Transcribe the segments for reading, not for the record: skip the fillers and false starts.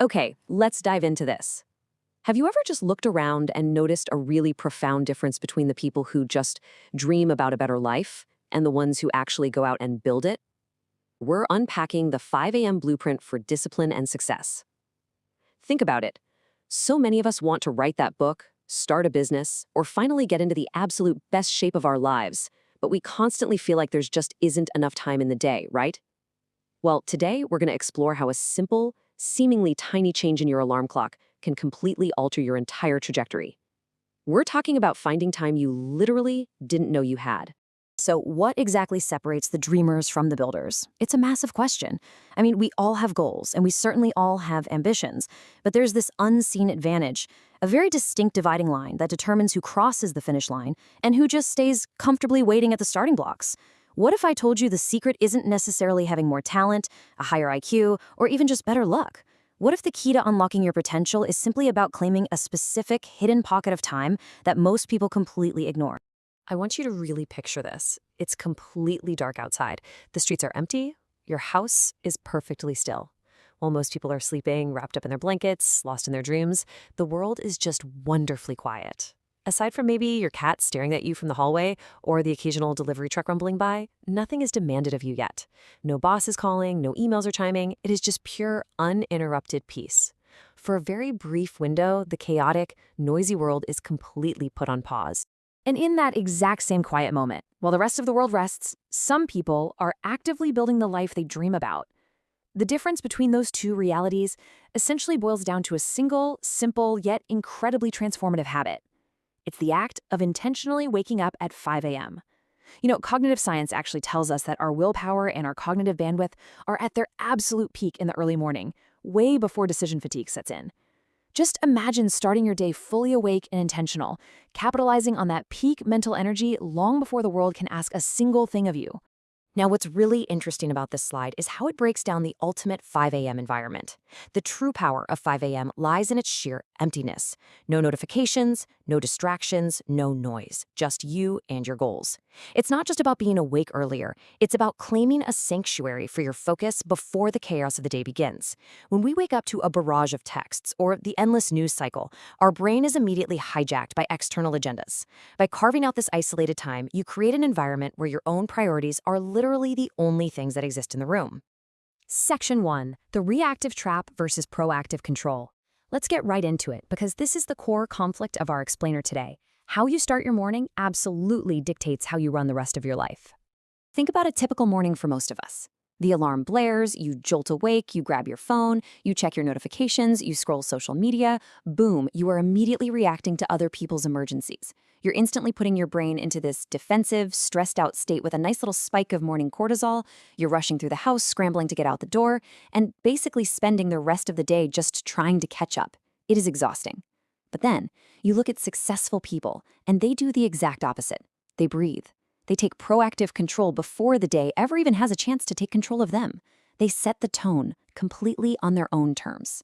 Okay, let's dive into this. Have you ever just looked around and noticed a really profound difference between the people who just dream about a better life and the ones who actually go out and build it? We're unpacking the 5 a.m. blueprint for discipline and success. Think about it. So many of us want to write that book, start a business, or finally get into the absolute best shape of our lives, but we constantly feel like there's just isn't enough time in the day, right? Well, today we're going to explore how a simple, seemingly tiny change in your alarm clock can completely alter your entire trajectory. We're talking about finding time you literally didn't know you had. So, what exactly separates the dreamers from the builders? It's a massive question. I mean, we all have goals, and we certainly all have ambitions, but there's this unseen advantage, a very distinct dividing line that determines who crosses the finish line and who just stays comfortably waiting at the starting blocks. What if I told you the secret isn't necessarily having more talent, a higher IQ, or even just better luck? What if the key to unlocking your potential is simply about claiming a specific hidden pocket of time that most people completely ignore? I want you to really picture this. It's completely dark outside. The streets are empty. Your house is perfectly still. While most people are sleeping, wrapped up in their blankets, lost in their dreams, the world is just wonderfully quiet. Aside from maybe your cat staring at you from the hallway or the occasional delivery truck rumbling by, nothing is demanded of you yet. No boss is calling, no emails are chiming. It is just pure, uninterrupted peace. For a very brief window, the chaotic, noisy world is completely put on pause. And in that exact same quiet moment, while the rest of the world rests, some people are actively building the life they dream about. The difference between those two realities essentially boils down to a single, simple, yet incredibly transformative habit. It's the act of intentionally waking up at 5 a.m. Cognitive science actually tells us that our willpower and our cognitive bandwidth are at their absolute peak in the early morning, way before decision fatigue sets in. Just imagine starting your day fully awake and intentional, capitalizing on that peak mental energy long before the world can ask a single thing of you. Now, what's really interesting about this slide is how it breaks down the ultimate 5 a.m. environment. The true power of 5 a.m. lies in its sheer emptiness. No notifications, no distractions, no noise, just you and your goals. It's not just about being awake earlier, it's about claiming a sanctuary for your focus before the chaos of the day begins. When we wake up to a barrage of texts or the endless news cycle, our brain is immediately hijacked by external agendas. By carving out this isolated time, you create an environment where your own priorities are literally the only things that exist in the room. Section 1. The reactive trap versus proactive control. Let's get right into it because this is the core conflict of our explainer today. How you start your morning absolutely dictates how you run the rest of your life. Think about a typical morning for most of us. The alarm blares, you jolt awake, you grab your phone, you check your notifications, you scroll social media. Boom, you are immediately reacting to other people's emergencies. You're instantly putting your brain into this defensive, stressed out state with a nice little spike of morning cortisol. You're rushing through the house, scrambling to get out the door, and basically spending the rest of the day just trying to catch up. It is exhausting. But then, you look at successful people, and they do the exact opposite. They breathe. They take proactive control before the day ever even has a chance to take control of them. They set the tone completely on their own terms.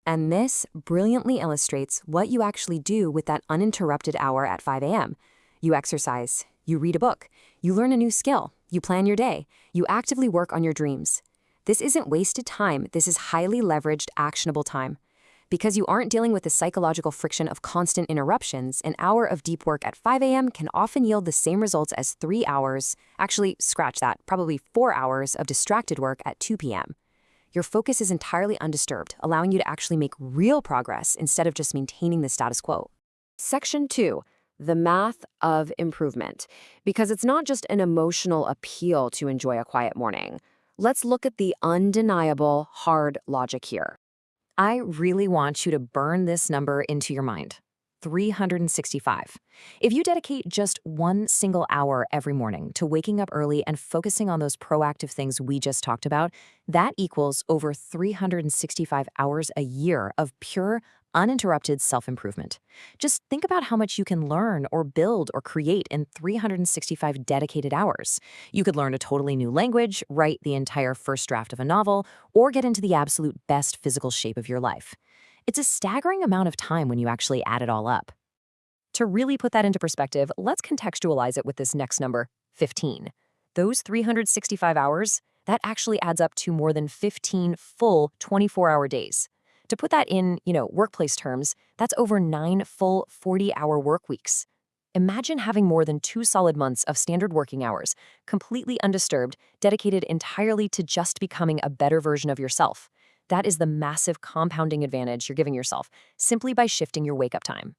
And this brilliantly illustrates what you actually do with that uninterrupted hour at 5 a.m. You exercise, you read a book, you learn a new skill, you plan your day, you actively work on your dreams. This isn't wasted time, this is highly leveraged, actionable time. Because you aren't dealing with the psychological friction of constant interruptions, an hour of deep work at 5 a.m. can often yield the same results as 3 hours, actually, scratch that, probably 4 hours of distracted work at 2 p.m. Your focus is entirely undisturbed, allowing you to actually make real progress instead of just maintaining the status quo. Section 2. The math of improvement. Because it's not just an emotional appeal to enjoy a quiet morning. Let's look at the undeniable hard logic here. I really want you to burn this number into your mind. 365. If you dedicate just one single hour every morning to waking up early and focusing on those proactive things we just talked about, that equals over 365 hours a year of pure, uninterrupted self-improvement. Just think about how much you can learn or build or create in 365 dedicated hours. You could learn a totally new language, write the entire first draft of a novel, or get into the absolute best physical shape of your life. It's a staggering amount of time when you actually add it all up. To really put that into perspective, let's contextualize it with this next number, 15. Those 365 hours, that actually adds up to more than 15 full 24-hour days. To put that in, workplace terms, that's over 9 full 40-hour work weeks. Imagine having more than 2 solid months of standard working hours, completely undisturbed, dedicated entirely to just becoming a better version of yourself. That is the massive compounding advantage you're giving yourself simply by shifting your wake-up time.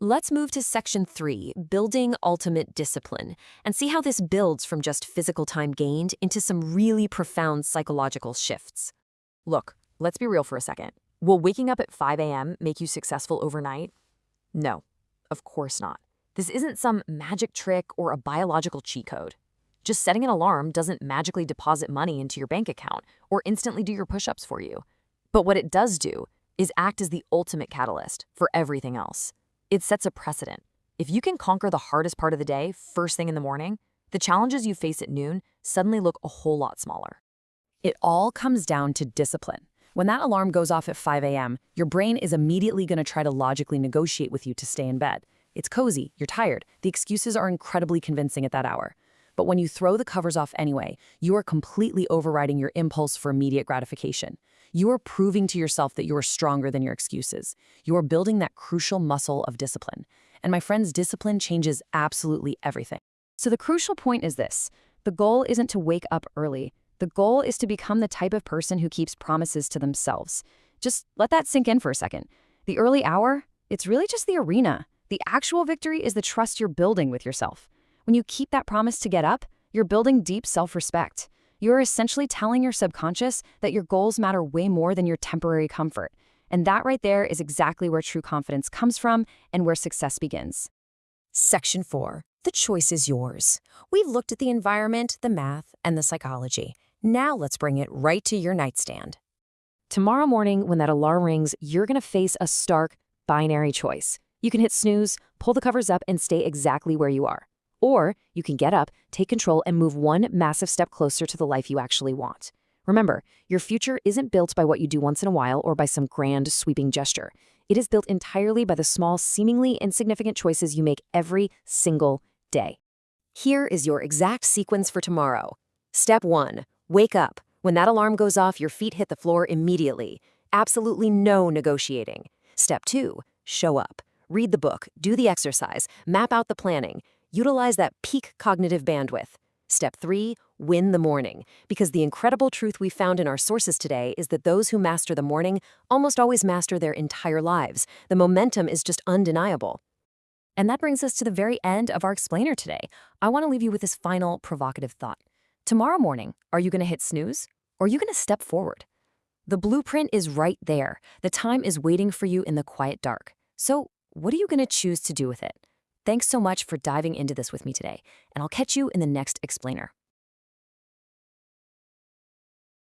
Let's move to section 3, building ultimate discipline, and see how this builds from just physical time gained into some really profound psychological shifts. Look, let's be real for a second. Will waking up at 5 a.m. make you successful overnight? No, of course not. This isn't some magic trick or a biological cheat code. Just setting an alarm doesn't magically deposit money into your bank account or instantly do your push-ups for you. But what it does do is act as the ultimate catalyst for everything else. It sets a precedent. If you can conquer the hardest part of the day first thing in the morning, the challenges you face at noon suddenly look a whole lot smaller. It all comes down to discipline. When that alarm goes off at 5 a.m., your brain is immediately going to try to logically negotiate with you to stay in bed. It's cozy, you're tired, the excuses are incredibly convincing at that hour. But when you throw the covers off anyway, you are completely overriding your impulse for immediate gratification. You are proving to yourself that you are stronger than your excuses. You are building that crucial muscle of discipline. And my friends, discipline changes absolutely everything. So the crucial point is this. The goal isn't to wake up early. The goal is to become the type of person who keeps promises to themselves. Just let that sink in for a second. The early hour, it's really just the arena. The actual victory is the trust you're building with yourself. When you keep that promise to get up, you're building deep self-respect. You're essentially telling your subconscious that your goals matter way more than your temporary comfort. And that right there is exactly where true confidence comes from and where success begins. Section 4. The choice is yours. We've looked at the environment, the math, and the psychology. Now let's bring it right to your nightstand. Tomorrow morning, when that alarm rings, you're going to face a stark, binary choice. You can hit snooze, pull the covers up, and stay exactly where you are. Or you can get up, take control, and move one massive step closer to the life you actually want. Remember, your future isn't built by what you do once in a while or by some grand, sweeping gesture. It is built entirely by the small, seemingly insignificant choices you make every single day. Here is your exact sequence for tomorrow. Step 1. Wake up. When that alarm goes off, your feet hit the floor immediately. Absolutely no negotiating. Step 2. Show up. Read the book, do the exercise, map out the planning. Utilize that peak cognitive bandwidth. Step 3, win the morning. Because the incredible truth we found in our sources today is that those who master the morning almost always master their entire lives. The momentum is just undeniable. And that brings us to the very end of our explainer today. I want to leave you with this final provocative thought. Tomorrow morning, are you going to hit snooze or are you going to step forward? The blueprint is right there. The time is waiting for you in the quiet dark. So what are you going to choose to do with it? Thanks so much for diving into this with me today, and I'll catch you in the next explainer.